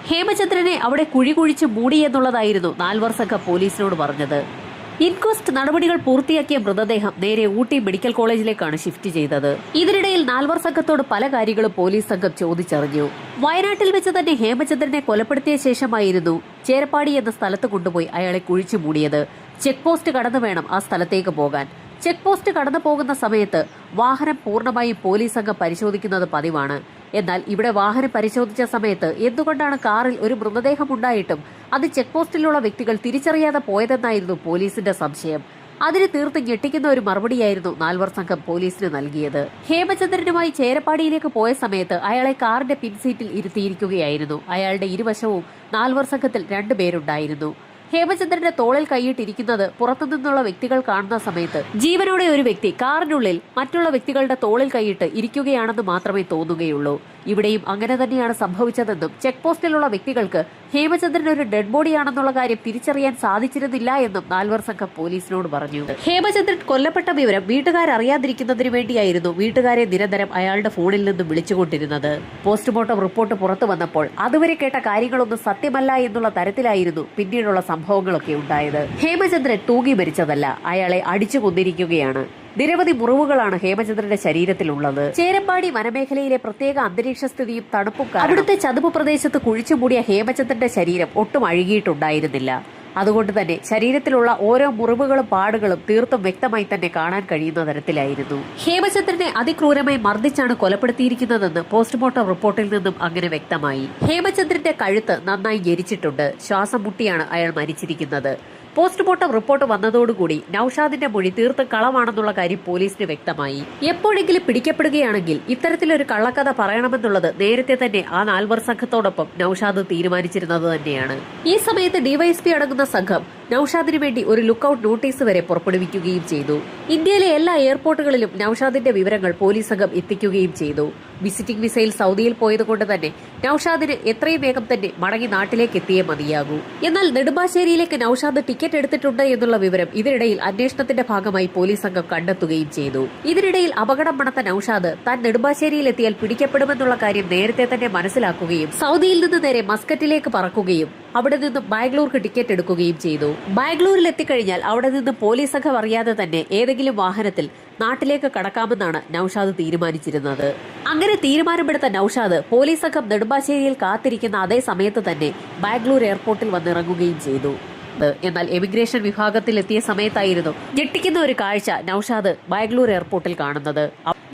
ഹേമചന്ദ്രനെ അവിടെ കുഴി കുഴിച്ച് മൂടിയെന്നുള്ളതായിരുന്നു നാൽവർ സംഘം പോലീസിനോട് പറഞ്ഞത്. ഇൻക്വസ്റ്റ് നടപടികൾ പൂർത്തിയാക്കിയ മൃതദേഹം നേരെ ഊട്ടി മെഡിക്കൽ കോളേജിലേക്കാണ് ഷിഫ്റ്റ് ചെയ്തത്. ഇതിനിടയിൽ നാൽവർ സംഘത്തോട് പല കാര്യങ്ങളും പോലീസ് സംഘം ചോദിച്ചറിഞ്ഞു. വയനാട്ടിൽ വെച്ച് തന്നെ ഹേമചന്ദ്രനെ കൊലപ്പെടുത്തിയ ശേഷമായിരുന്നു ചേരപ്പാടി എന്ന സ്ഥലത്ത് കൊണ്ടുപോയി അയാളെ കുഴിച്ചു മൂടിയത്. ചെക്ക് പോസ്റ്റ് കടന്നു വേണം ആ സ്ഥലത്തേക്ക് പോകാൻ. ചെക്ക് പോസ്റ്റ് കടന്നു പോകുന്ന സമയത്ത് വാഹനം പൂർണ്ണമായും പോലീസ് സംഘം പരിശോധിക്കുന്നത് പതിവാണ്. എന്നാൽ ഇവിടെ വാഹനം പരിശോധിച്ച സമയത്ത് എന്തുകൊണ്ടാണ് കാറിൽ ഒരു മൃതദേഹം ഉണ്ടായിട്ടും അത് ചെക്ക് പോസ്റ്റിലുള്ള വ്യക്തികൾ തിരിച്ചറിയാതെ പോയതെന്നായിരുന്നു പോലീസിന്റെ സംശയം. അതിന് തീർത്ത് ഞെട്ടിക്കുന്ന ഒരു മറുപടിയായിരുന്നു നാൽവർ സംഘം പോലീസിന് നൽകിയത്. ഹേമചന്ദ്രനുമായി ചേരപ്പാടിയിലേക്ക് പോയ സമയത്ത് അയാളെ കാറിന്റെ പിൻസീറ്റിൽ ഇരുത്തിയിരിക്കുകയായിരുന്നു. അയാളുടെ ഇരുവശവും നാൽവർ സംഘത്തിൽ 2 പേരുണ്ടായിരുന്നു. ഹേമചന്ദ്രന്റെ തോളിൽ കൈയിട്ടിരിക്കുന്നത് പുറത്തുനിന്നുള്ള വ്യക്തികൾ കാണുന്ന സമയത്ത് ജീവനോടെ ഒരു വ്യക്തി കാറിനുള്ളിൽ മറ്റുള്ള വ്യക്തികളുടെ തോളിൽ കൈയിട്ട് ഇരിക്കുകയാണെന്ന് മാത്രമേ തോന്നുകയുള്ളൂ. ഇവിടെയും അങ്ങനെ തന്നെയാണ് സംഭവിച്ചതെന്നും ചെക്ക് പോസ്റ്റിലുള്ള വ്യക്തികൾക്ക് ഹേമചന്ദ്രൻ ഒരു ഡെഡ് ബോഡിയാണെന്നുള്ള കാര്യം തിരിച്ചറിയാൻ സാധിച്ചിരുന്നില്ല എന്നും നാൽവർ സംഘം പോലീസിനോട് പറഞ്ഞു. ഹേമചന്ദ്രൻ കൊല്ലപ്പെട്ട വിവരം വീട്ടുകാരറിയാതിരിക്കുന്നതിന് വേണ്ടിയായിരുന്നു വീട്ടുകാരെ നിരന്തരം അയാളുടെ ഫോണിൽ നിന്നും വിളിച്ചുകൊണ്ടിരുന്നത്. പോസ്റ്റ്മോർട്ടം റിപ്പോർട്ട് പുറത്തു വന്നപ്പോൾ അതുവരെ കേട്ട കാര്യങ്ങളൊന്നും സത്യമല്ല എന്നുള്ള തരത്തിലായിരുന്നു പിന്നീടുള്ള സംഭവങ്ങളൊക്കെ ഉണ്ടായത്. ഹേമചന്ദ്രൻ തൂങ്ങി മരിച്ചതല്ല, അയാളെ അടിച്ചു കൊന്നിരിക്കുകയാണ്. നിരവധി മുറിവുകളാണ് ഹേമചന്ദ്രന്റെ ശരീരത്തിലുള്ളത്. ചേരപ്പാടി വനമേഖലയിലെ പ്രത്യേക അന്തരീക്ഷ സ്ഥിതിയും തണുപ്പും അവിടുത്തെ ചതുപ്പ് പ്രദേശത്ത് കുഴിച്ചുമൂടിയ ഹേമചന്ദ്രന്റെ ശരീരം ഒട്ടും അഴുകിയിട്ടുണ്ടായിരുന്നില്ല. അതുകൊണ്ട് തന്നെ ശരീരത്തിലുള്ള ഓരോ മുറിവുകളും പാടുകളും തീർത്തും വ്യക്തമായി തന്നെ കാണാൻ കഴിയുന്ന തരത്തിലായിരുന്നു. ഹേമചന്ദ്രനെ അതിക്രൂരമായി മർദ്ദിച്ചാണ് കൊലപ്പെടുത്തിയിരിക്കുന്നതെന്ന് പോസ്റ്റ്മോർട്ടം റിപ്പോർട്ടിൽ നിന്നും അങ്ങനെ വ്യക്തമായി. ഹേമചന്ദ്രന്റെ കഴുത്ത് നന്നായി ഞെരിച്ചിട്ടുണ്ട്. ശ്വാസം മുട്ടിയാണ് അയാൾ മരിച്ചിരിക്കുന്നത്. പോസ്റ്റ്മോർട്ടം റിപ്പോർട്ട് വന്നതോടുകൂടി നൌഷാദിന്റെ മൊഴി തീർത്തും കളവാണെന്നുള്ള കാര്യം പോലീസിന് വ്യക്തമായി. എപ്പോഴെങ്കിലും പിടിക്കപ്പെടുകയാണെങ്കിൽ ഇത്തരത്തിലൊരു കള്ളക്കഥ പറയണമെന്നുള്ളത് നേരത്തെ തന്നെ ആ നാൽവർ സംഘത്തോടൊപ്പം നൌഷാദ് തീരുമാനിച്ചിരുന്നത് തന്നെയാണ്. ഈ സമയത്ത് ഡിവൈഎസ്പി അടങ്ങുന്ന സംഘം നൌഷാദിന് വേണ്ടി ഒരു ലുക്കൌട്ട് നോട്ടീസ് വരെ പുറപ്പെടുവിക്കുകയും ചെയ്തു. ഇന്ത്യയിലെ എല്ലാ എയർപോർട്ടുകളിലും നൌഷാദിന്റെ വിവരങ്ങൾ പോലീസ് സംഘം എത്തിക്കുകയും ചെയ്തു. വിസിറ്റിംഗ് വിസയിൽ സൗദിയിൽ പോയതുകൊണ്ട് തന്നെ നൌഷാദിന് എത്രയും വേഗം തന്നെ മടങ്ങി നാട്ടിലേക്ക് എത്തിയേ മതിയാകൂ. എന്നാൽ നെടുമ്പാശ്ശേരിയിലേക്ക് നൌഷാദ് ടിക്കറ്റ് എടുത്തിട്ടുണ്ട് എന്നുള്ള വിവരം ഇതിനിടയിൽ അന്വേഷണത്തിന്റെ ഭാഗമായി പോലീസ് സംഘം കണ്ടെത്തുകയും ചെയ്തു. ഇതിനിടയിൽ അപകടം മണത്ത നൌഷാദ് താൻ നെടുമ്പാശ്ശേരിയിൽ എത്തിയാൽ പിടിക്കപ്പെടുമെന്നുള്ള കാര്യം നേരത്തെ തന്നെ മനസ്സിലാക്കുകയും സൗദിയിൽ നിന്ന് നേരെ മസ്കറ്റിലേക്ക് പറക്കുകയും അവിടെ നിന്ന് ബാംഗ്ലൂർക്ക് ടിക്കറ്റ് എടുക്കുകയും ചെയ്തു. ബാംഗ്ലൂരിൽ എത്തിക്കഴിഞ്ഞാൽ അവിടെ നിന്ന് പോലീസ് സംഘം അറിയാതെ തന്നെ ഏതെങ്കിലും വാഹനത്തിൽ നാട്ടിലേക്ക് കടക്കാമെന്നാണ് നൌഷാദ് തീരുമാനിച്ചിരുന്നത്. അങ്ങനെ തീരുമാനമെടുത്ത നൌഷാദ് പോലീസ് സംഘം നെടുമ്പാശ്ശേരിയിൽ കാത്തിരിക്കുന്ന അതേ സമയത്ത് തന്നെ ബാംഗ്ലൂർ എയർപോർട്ടിൽ വന്നിറങ്ങുകയും ചെയ്തു. എന്നാൽ എമിഗ്രേഷൻ വിഭാഗത്തിൽ എത്തിയ സമയത്തായിരുന്നു ഞെട്ടിക്കുന്ന ഒരു കാഴ്ച നൌഷാദ് ബാംഗ്ലൂർ എയർപോർട്ടിൽ കാണുന്നത്.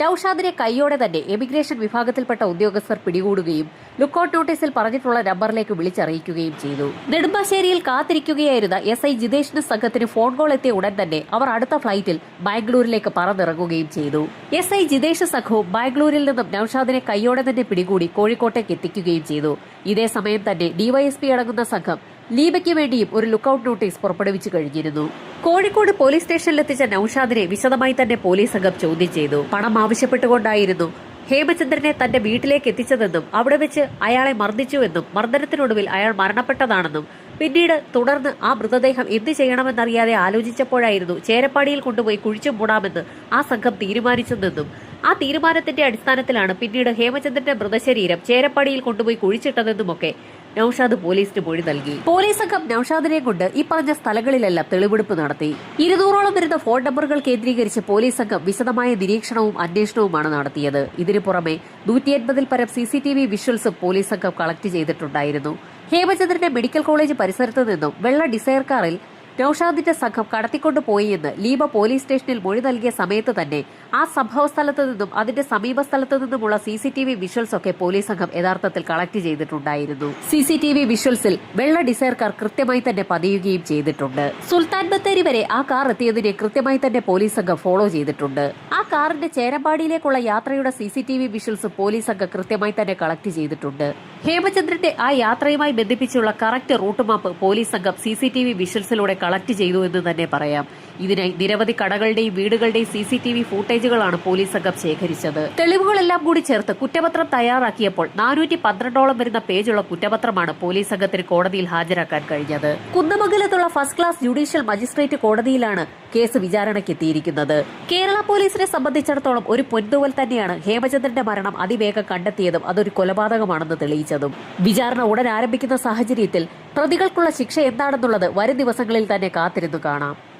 നൌഷാദിനെ കൈയോടെ തന്നെ എമിഗ്രേഷൻ വിഭാഗത്തിൽപ്പെട്ട ഉദ്യോഗസ്ഥർ പിടികൂടുകയും ലുക്കൌട്ട് നോട്ടീസിൽ പറഞ്ഞിട്ടുള്ള നമ്പറിലേക്ക് വിളിച്ചറിയിക്കുകയും ചെയ്തു. നെടുമ്പാശ്ശേരിയിൽ കാത്തിരിക്കുകയായിരുന്ന SI ജിതേഷിന് സംഘത്തിന് ഫോൺ കോൾ എത്തിയ ഉടൻ തന്നെ അവർ അടുത്ത ഫ്ലൈറ്റിൽ ബാംഗ്ലൂരിലേക്ക് പറന്നിറങ്ങുകയും ചെയ്തു. SI ജിതേഷ് സംഘവും ബാംഗ്ലൂരിൽ നിന്നും നൌഷാദിനെ കൈയോടെ തന്നെ പിടികൂടി കോഴിക്കോട്ടേക്ക് എത്തിക്കുകയും ചെയ്തു. ഇതേ സമയം തന്നെ DYSP അടങ്ങുന്ന സംഘം ലീബയ്ക്ക് വേണ്ടിയും ഒരു ലുക്കൌട്ട് നോട്ടീസ് പുറപ്പെടുവിച്ചു കഴിഞ്ഞിരുന്നു. കോഴിക്കോട് പോലീസ് സ്റ്റേഷനിലെത്തിച്ച നൌഷാദിനെ വിശദമായി തന്നെ പോലീസ് സംഘം ചോദ്യം ചെയ്തു. പണം ആവശ്യപ്പെട്ടുകൊണ്ടായിരുന്നു ഹേമചന്ദ്രനെ തന്റെ വീട്ടിലേക്ക് എത്തിച്ചതെന്നും അവിടെ വെച്ച് അയാളെ മർദ്ദിച്ചുവെന്നും മർദ്ദനത്തിനൊടുവിൽ അയാൾ മരണപ്പെട്ടതാണെന്നും പിന്നീട് തുടർന്ന് ആ മൃതദേഹം എന്ത് ചെയ്യണമെന്നറിയാതെ ആലോചിച്ചപ്പോഴായിരുന്നു ചേരപ്പാടിയിൽ കൊണ്ടുപോയി കുഴിച്ചു മൂടാമെന്ന് ആ സംഘം തീരുമാനിച്ചതെന്നും ആ തീരുമാനത്തിന്റെ അടിസ്ഥാനത്തിലാണ് പിന്നീട് ഹേമചന്ദ്രന്റെ മൃതശരീരം ചേരപ്പാടിയിൽ കൊണ്ടുപോയി കുഴിച്ചിട്ടതെന്നുമൊക്കെ നൌഷാദ് പോലീസിന് മൊഴി നൽകി. പോലീസ് സംഘം നൌഷാദിനെ കൊണ്ട് ഈ പറഞ്ഞ സ്ഥലങ്ങളിലെല്ലാം തെളിവെടുപ്പ് നടത്തി. 200ഓളം വരുന്ന ഫോൺ നമ്പറുകൾ കേന്ദ്രീകരിച്ച് പോലീസ് സംഘം വിശദമായ നിരീക്ഷണവും അന്വേഷണവുമാണ് നടത്തിയത്. ഇതിനു പുറമെ 180-ൽ പരം CCTV വിഷ്വൽസും പോലീസ് സംഘം കളക്ട് ചെയ്തിട്ടുണ്ടായിരുന്നു. ഹേമചന്ദ്രന്റെ മെഡിക്കൽ കോളേജ് പരിസരത്ത് നിന്നും വെള്ള ഡിസയർ കാറിൽ നൌഷാദിന്റെ സംഘം കടത്തിക്കൊണ്ടുപോയി എന്ന് ലീബ പോലീസ് സ്റ്റേഷനിൽ മൊഴി നൽകിയ സമയത്ത് തന്നെ ആ സംഭവ സ്ഥലത്ത് നിന്നും അതിന്റെ സമീപ സ്ഥലത്ത് നിന്നുമുള്ള CCTV വിഷ്വൽസ് ഒക്കെ പോലീസ് സംഘം യഥാർത്ഥത്തിൽ കളക്ട് ചെയ്തിട്ടുണ്ടായിരുന്നു. CCTV വിഷ്വൽസിൽ വെള്ള ഡിസയർ കാർ കൃത്യമായി തന്നെ പതിയുകയും ചെയ്തിട്ടുണ്ട്. സുൽത്താൻ ബത്തേരി വരെ ആ കാർ എത്തിയതിനെ കൃത്യമായി തന്നെ പോലീസ് സംഘം ഫോളോ ചെയ്തിട്ടുണ്ട്. ആ കാറിന്റെ ചേരമ്പാടിയിലേക്കുള്ള യാത്രയുടെ CCTV വിഷ്വൽസ് പോലീസ് സംഘം കൃത്യമായി തന്നെ കളക്ട് ചെയ്തിട്ടുണ്ട്. ഹേമചന്ദ്രന്റെ ആ യാത്രയുമായി ബന്ധിപ്പിച്ചുള്ള കറക്റ്റ് റൂട്ട് മാപ്പ് പോലീസ് സംഘം CCTV വിഷ്വൽസിലൂടെ കളക്ട് ചെയ്തു എന്ന് തന്നെ പറയാം. ഇതിനായി നിരവധി കടകളുടെയും വീടുകളുടെയും CCTV ഫൂട്ടേജുകളാണ് പോലീസ് സംഘം ശേഖരിച്ചത്. തെളിവുകളെല്ലാം കൂടി ചേർത്ത് കുറ്റപത്രം തയ്യാറാക്കിയപ്പോൾ 412ഓളം വരുന്ന പേജുള്ള കുറ്റപത്രമാണ് പോലീസ് സംഘത്തിന് കോടതിയിൽ ഹാജരാക്കാൻ കഴിഞ്ഞത്. കുന്നമംഗലത്തുള്ള ഫസ്റ്റ് ക്ലാസ് ജുഡീഷ്യൽ മജിസ്ട്രേറ്റ് കോടതിയിലാണ് കേസ് വിചാരണയ്ക്കെത്തിയിരിക്കുന്നത്. കേരള പോലീസിനെ സംബന്ധിച്ചിടത്തോളം ഒരു പൊൻതൂവൽ തന്നെയാണ് ഹേമചന്ദ്രന്റെ മരണം അതിവേഗം കണ്ടെത്തിയതും അതൊരു കൊലപാതകമാണെന്ന് തെളിയിച്ചത്. അറിയിച്ചതും. വിചാരണ ഉടൻ ആരംഭിക്കുന്ന സാഹചര്യത്തിൽ പ്രതികൾക്കുള്ള ശിക്ഷ എന്താണെന്നുള്ളത് വരും ദിവസങ്ങളിൽ തന്നെ കാത്തിരുന്നു കാണാം.